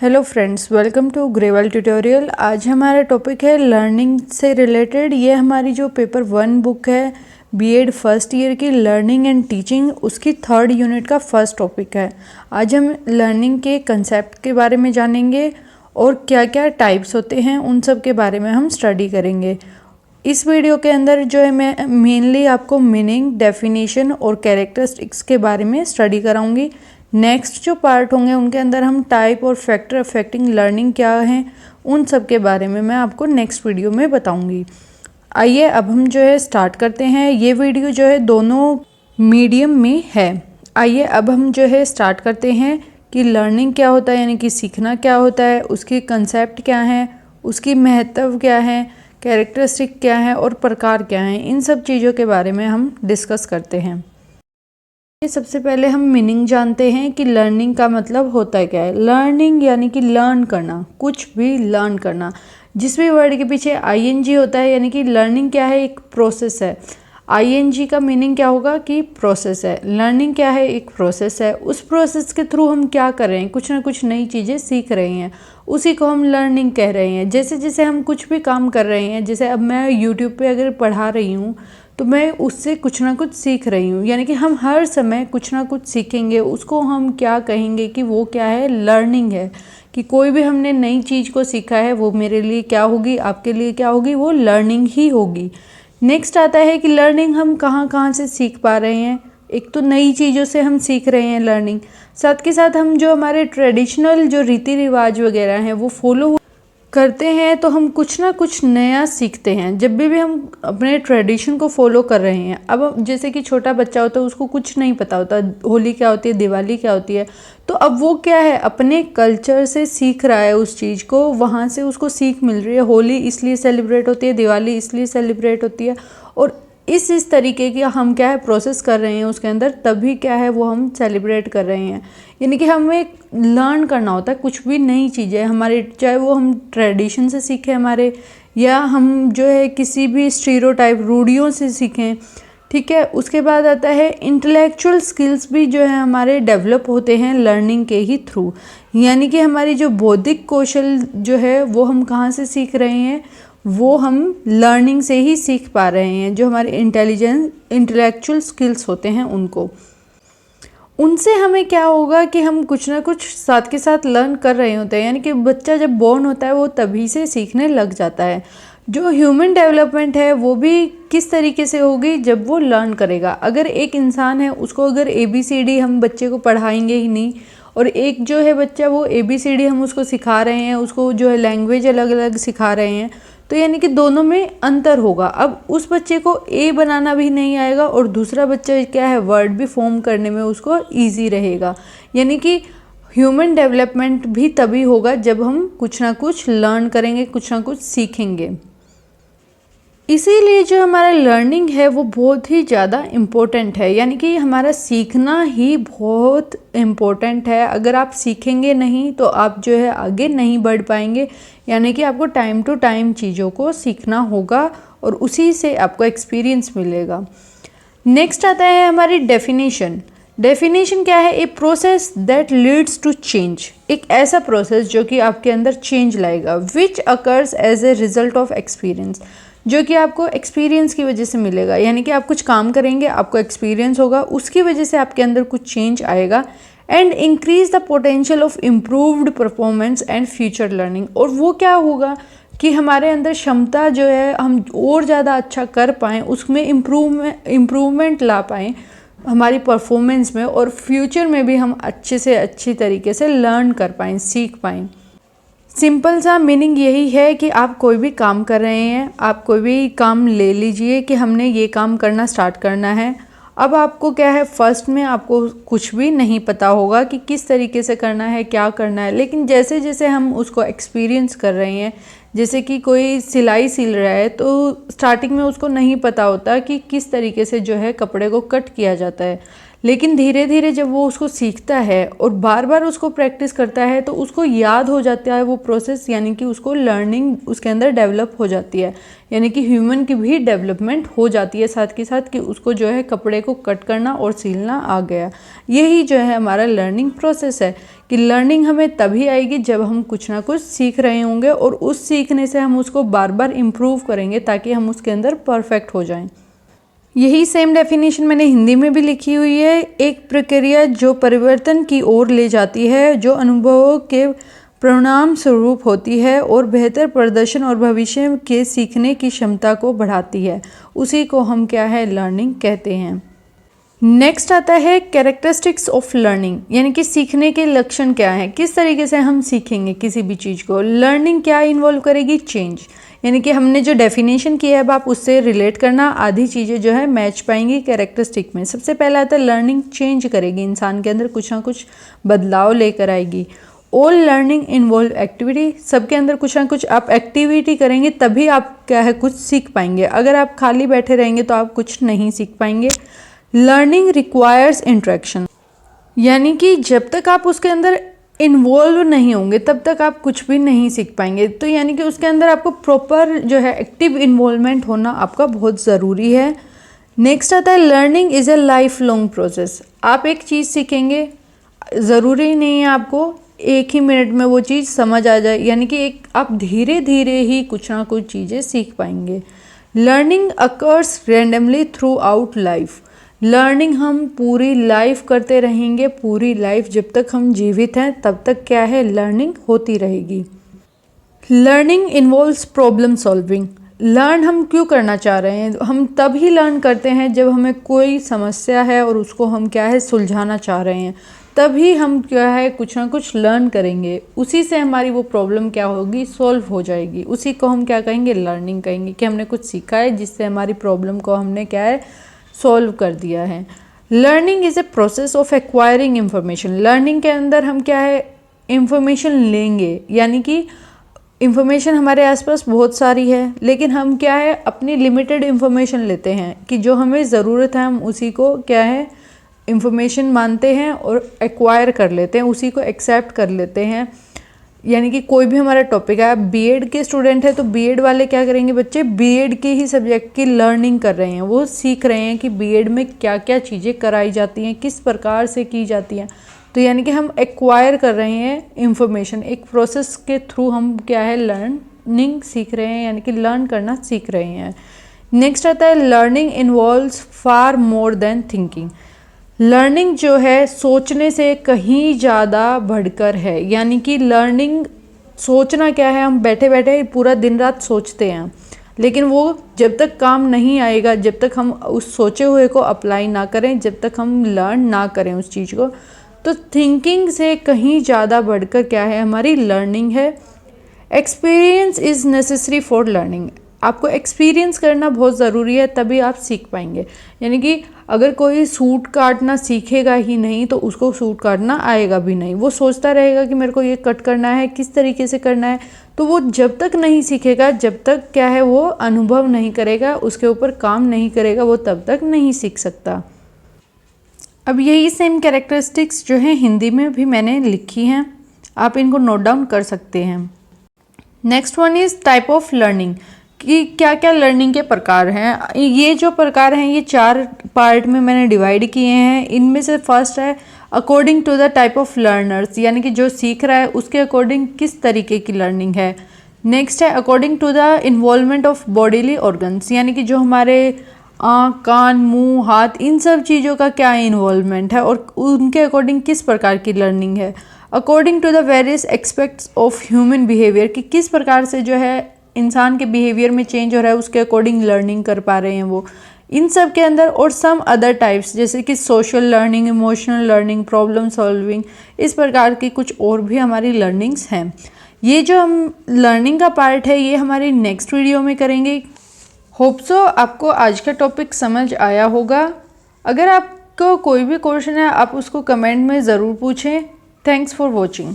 Hello friends, welcome to Grewal tutorial. आज हमारा topic है लर्निंग से रिलेटेड। ये हमारी जो पेपर 1 बुक है बीएड फर्स्ट ईयर की लर्निंग एंड टीचिंग, उसकी 3rd यूनिट का फर्स्ट टॉपिक है। आज हम लर्निंग के कंसेप्ट के बारे में जानेंगे और क्या क्या टाइप्स होते हैं उन सब के बारे में हम स्टडी करेंगे। इस वीडियो के अंदर जो है मैं मेनली आपको मीनिंग, डेफिनेशन और कैरेक्टरिस्टिक्स के बारे में स्टडी कराऊंगी। नेक्स्ट जो पार्ट होंगे उनके अंदर हम टाइप और फैक्टर अफेक्टिंग लर्निंग क्या है उन सब के बारे में मैं आपको नेक्स्ट वीडियो में बताऊंगी। आइए अब हम जो है स्टार्ट करते हैं। ये वीडियो जो है दोनों मीडियम में है। आइए अब हम जो है स्टार्ट करते हैं कि लर्निंग क्या होता है, यानी कि सीखना क्या होता है, उसके कंसेप्ट क्या हैं, उसकी महत्व क्या है, कैरेक्टरिस्टिक क्या है और प्रकार क्या हैं। इन सब चीज़ों के बारे में हम डिस्कस करते हैं। सबसे पहले हम मीनिंग जानते हैं कि लर्निंग का मतलब होता क्या है। लर्निंग यानी कि लर्न करना, कुछ भी लर्न करना। जिस भी वर्ड के पीछे आईएनजी होता है, यानी कि लर्निंग क्या है, एक प्रोसेस है। आईएनजी का मीनिंग क्या होगा कि प्रोसेस है। लर्निंग क्या है, एक प्रोसेस है। उस प्रोसेस के थ्रू हम क्या कर रहे हैं, कुछ ना कुछ नई चीज़ें सीख रहे हैं, उसी को हम लर्निंग कह रहे हैं। जैसे जैसे हम कुछ भी काम कर रहे हैं, जैसे अब मैं यूट्यूब पे अगर पढ़ा रही हूँ तो मैं उससे कुछ ना कुछ सीख रही हूँ, यानी कि हम हर समय कुछ ना कुछ सीखेंगे। उसको हम क्या कहेंगे कि वो क्या है, लर्निंग है। कि कोई भी हमने नई चीज़ को सीखा है वो मेरे लिए क्या होगी, आपके लिए क्या होगी, वो लर्निंग ही होगी। नेक्स्ट आता है कि लर्निंग हम कहाँ कहाँ से सीख पा रहे हैं। एक तो नई चीज़ों से हम सीख रहे हैं लर्निंग, साथ के साथ हम जो हमारे ट्रेडिशनल जो रीति रिवाज वगैरह हैं वो फॉलो करते हैं तो हम कुछ ना कुछ नया सीखते हैं। जब भी हम अपने ट्रेडिशन को फॉलो कर रहे हैं, अब जैसे कि छोटा बच्चा होता है उसको कुछ नहीं पता होता होली क्या होती है, दिवाली क्या होती है, तो अब वो क्या है, अपने कल्चर से सीख रहा है उस चीज़ को, वहाँ से उसको सीख मिल रही है। होली इसलिए सेलिब्रेट होती है, दिवाली इसलिए सेलिब्रेट होती है, और इस तरीके की हम क्या है प्रोसेस कर रहे हैं उसके अंदर, तभी क्या है वो हम सेलिब्रेट कर रहे हैं। यानी कि हमें लर्न करना होता है कुछ भी नई चीज़ें हमारे, चाहे वो हम ट्रेडिशन से सीखें हमारे, या हम जो है किसी भी स्टीरियोटाइप रूढ़ियों से सीखें। ठीक है, उसके बाद आता है इंटेलेक्चुअल स्किल्स भी जो है हमारे डेवलप होते हैं लर्निंग के ही थ्रू। यानी कि हमारी जो बौद्धिक कौशल जो है वो हम कहाँ से सीख रहे हैं, वो हम लर्निंग से ही सीख पा रहे हैं। जो हमारे इंटेलेक्चुअल स्किल्स होते हैं उनको, उनसे हमें क्या होगा कि हम कुछ ना कुछ साथ के साथ लर्न कर रहे होते हैं। यानी कि बच्चा जब बोर्न होता है वो तभी से सीखने लग जाता है। जो ह्यूमन डेवलपमेंट है वो भी किस तरीके से होगी, जब वो लर्न करेगा। अगर एक इंसान है उसको अगर ABCD हम बच्चे को पढ़ाएंगे ही नहीं, और एक जो है बच्चा वो ABCD हम उसको सिखा रहे हैं, उसको जो है लैंग्वेज अलग अलग सिखा रहे हैं, तो यानी कि दोनों में अंतर होगा। अब उस बच्चे को A बनाना भी नहीं आएगा और दूसरा बच्चा क्या है वर्ड भी फॉर्म करने में उसको ईजी रहेगा। यानी कि ह्यूमन डेवलपमेंट भी तभी होगा जब हम कुछ ना कुछ लर्न करेंगे, कुछ ना कुछ सीखेंगे। इसीलिए जो हमारा लर्निंग है वो बहुत ही ज़्यादा इम्पोर्टेंट है। यानी कि हमारा सीखना ही बहुत इम्पोर्टेंट है। अगर आप सीखेंगे नहीं तो आप जो है आगे नहीं बढ़ पाएंगे। यानी कि आपको टाइम टू टाइम चीज़ों को सीखना होगा और उसी से आपको एक्सपीरियंस मिलेगा। नेक्स्ट आता है हमारी डेफिनेशन। डेफिनेशन क्या है, a process that leads to change. एक ऐसा प्रोसेस जो कि आपके अंदर चेंज लाएगा, which occurs as a result of experience, जो कि आपको एक्सपीरियंस की वजह से मिलेगा। यानी कि आप कुछ काम करेंगे, आपको एक्सपीरियंस होगा, उसकी वजह से आपके अंदर कुछ चेंज आएगा। And increase the potential of improved performance and future learning. और वो क्या होगा कि हमारे अंदर क्षमता जो है हम और ज़्यादा अच्छा कर पाएँ, उसमें इम्प्रूवमेंट ला पाएँ हमारी परफॉर्मेंस में, और फ्यूचर में भी हम अच्छे से अच्छी तरीके से लर्न कर पाएँ, सीख पाएँ। सिंपल सा मीनिंग यही है कि आप कोई भी काम कर रहे हैं, आप कोई भी काम ले लीजिए कि हमने ये काम करना स्टार्ट करना है। अब आपको क्या है, फर्स्ट में आपको कुछ भी नहीं पता होगा कि किस तरीके से करना है, क्या करना है, लेकिन जैसे जैसे हम उसको एक्सपीरियंस कर रहे हैं, जैसे कि कोई सिलाई सिल रहा है तो स्टार्टिंग में उसको नहीं पता होता कि किस तरीके से जो है कपड़े को कट किया जाता है। लेकिन धीरे धीरे जब वो उसको सीखता है और बार बार उसको प्रैक्टिस करता है तो उसको याद हो जाता है वो प्रोसेस, यानी कि उसको लर्निंग उसके अंदर डेवलप हो जाती है, यानी कि ह्यूमन की भी डेवलपमेंट हो जाती है साथ के साथ कि उसको जो है कपड़े को कट करना और सिलना आ गया। यही जो है हमारा लर्निंग प्रोसेस है कि लर्निंग हमें तभी आएगी जब हम कुछ ना कुछ सीख रहे होंगे और उस सीखने से हम उसको बार बार इम्प्रूव करेंगे ताकि हम उसके अंदर परफेक्ट हो जाएं। यही सेम डेफिनेशन मैंने हिंदी में भी लिखी हुई है, एक प्रक्रिया जो परिवर्तन की ओर ले जाती है, जो अनुभवों के परिणाम स्वरूप होती है और बेहतर प्रदर्शन और भविष्य के सीखने की क्षमता को बढ़ाती है, उसी को हम क्या है लर्निंग कहते हैं। नेक्स्ट आता है कैरेक्टरिस्टिक्स ऑफ लर्निंग, यानी कि सीखने के लक्षण क्या हैं, किस तरीके से हम सीखेंगे किसी भी चीज़ को। लर्निंग क्या इन्वॉल्व करेगी, चेंज, यानी कि हमने जो डेफिनेशन की है अब आप उससे रिलेट करना, आधी चीज़ें जो है मैच पाएंगी कैरेक्टरिस्टिक में। सबसे पहला आता है लर्निंग चेंज करेगी, इंसान के अंदर कुछ ना कुछ बदलाव लेकर आएगी। ऑल लर्निंग इन्वॉल्व एक्टिविटी, सबके अंदर कुछ ना कुछ आप एक्टिविटी करेंगे तभी आप क्या है कुछ सीख पाएंगे, अगर आप खाली बैठे रहेंगे तो आप कुछ नहीं सीख पाएंगे। लर्निंग रिक्वायर्स इंटरेक्शन, यानी कि जब तक आप उसके अंदर इन्वॉल्व नहीं होंगे तब तक आप कुछ भी नहीं सीख पाएंगे। तो यानी कि उसके अंदर आपको प्रॉपर जो है एक्टिव इन्वॉल्वमेंट होना आपका बहुत ज़रूरी है। नेक्स्ट आता है learning is a life long process, आप एक चीज़ सीखेंगे, ज़रूरी नहीं है आपको एक ही मिनट में वो चीज़ समझ आ जाए, यानी कि एक आप धीरे धीरे ही कुछ ना कुछ चीज़ें सीख पाएंगे। Learning occurs randomly through out life, learning हम पूरी लाइफ करते रहेंगे, पूरी लाइफ जब तक हम जीवित हैं तब तक क्या है लर्निंग होती रहेगी। Learning involves problem solving, learn हम क्यों करना चाह रहे हैं, हम तब ही लर्न करते हैं जब हमें कोई समस्या है और उसको हम क्या है सुलझाना चाह रहे हैं, तभी हम क्या है कुछ ना कुछ लर्न करेंगे, उसी से हमारी वो प्रॉब्लम क्या होगी सॉल्व हो जाएगी, उसी को हम क्या कहेंगे लर्निंग कहेंगे कि हमने कुछ सीखा है जिससे हमारी प्रॉब्लम को हमने क्या है सॉल्व कर दिया है। Learning is a process of acquiring information, learning के अंदर हम क्या है इंफॉर्मेशन लेंगे, यानी कि इंफॉर्मेशन हमारे आसपास बहुत सारी है लेकिन हम क्या है अपनी लिमिटेड इंफॉर्मेशन लेते हैं कि जो हमें ज़रूरत है हम उसी को क्या है इंफॉर्मेशन मानते हैं और एक्वायर कर लेते हैं, उसी को एक्सेप्ट कर लेते हैं। यानी कि कोई भी हमारा टॉपिक है, आप बीएड के स्टूडेंट हैं तो बीएड वाले क्या करेंगे, बच्चे बीएड के ही सब्जेक्ट की लर्निंग कर रहे हैं, वो सीख रहे हैं कि बीएड में क्या क्या चीज़ें कराई जाती हैं, किस प्रकार से की जाती हैं। तो यानी कि हम एक्वायर कर रहे हैं इंफॉर्मेशन, एक प्रोसेस के थ्रू हम क्या है लर्निंग सीख रहे हैं, यानी कि लर्न करना सीख रहे हैं। नेक्स्ट आता है लर्निंग इन्वॉल्व्स फार मोर देन थिंकिंग, लर्निंग जो है सोचने से कहीं ज़्यादा बढ़कर है, यानी कि लर्निंग सोचना क्या है, हम बैठे बैठे पूरा दिन रात सोचते हैं लेकिन वो जब तक काम नहीं आएगा, जब तक हम उस सोचे हुए को अप्लाई ना करें, जब तक हम लर्न ना करें उस चीज़ को, तो थिंकिंग से कहीं ज़्यादा बढ़कर क्या है हमारी लर्निंग है। Experience is necessary for learning, आपको एक्सपीरियंस करना बहुत ज़रूरी है तभी आप सीख पाएंगे। यानी कि अगर कोई सूट काटना सीखेगा ही नहीं तो उसको सूट काटना आएगा भी नहीं, वो सोचता रहेगा कि मेरे को ये कट करना है, किस तरीके से करना है, तो वो जब तक नहीं सीखेगा, जब तक क्या है वो अनुभव नहीं करेगा, उसके ऊपर काम नहीं करेगा, वो तब तक नहीं सीख सकता। अब यही सेम कैरेक्टरिस्टिक्स जो है हिंदी में भी मैंने लिखी हैं, आप इनको नोट डाउन कर सकते हैं। Next one is type of learning, कि क्या क्या लर्निंग के प्रकार हैं। ये जो प्रकार हैं ये 4 पार्ट में मैंने डिवाइड किए हैं। इनमें से फर्स्ट है according to the type of learners, यानी कि जो सीख रहा है उसके अकॉर्डिंग किस तरीके की लर्निंग है। नेक्स्ट है according to the involvement of bodily organs, यानी कि जो हमारे आँख, कान, मुंह, हाथ, इन सब चीज़ों का क्या इन्वॉल्वमेंट है और उनके अकॉर्डिंग किस प्रकार की लर्निंग है। According to the various aspects of human behaviour, कि किस प्रकार से जो है इंसान के बिहेवियर में चेंज हो रहा है उसके अकॉर्डिंग लर्निंग कर पा रहे हैं वो, इन सब के अंदर। और सम अदर टाइप्स जैसे कि social learning, emotional learning, problem solving, इस प्रकार की कुछ और भी हमारी लर्निंग्स हैं। ये जो हम लर्निंग का पार्ट है ये हमारी नेक्स्ट वीडियो में करेंगे। होप सो आपको आज का टॉपिक समझ आया होगा। अगर आपको कोई भी क्वेश्चन है आप उसको कमेंट में ज़रूर पूछें। Thanks for watching.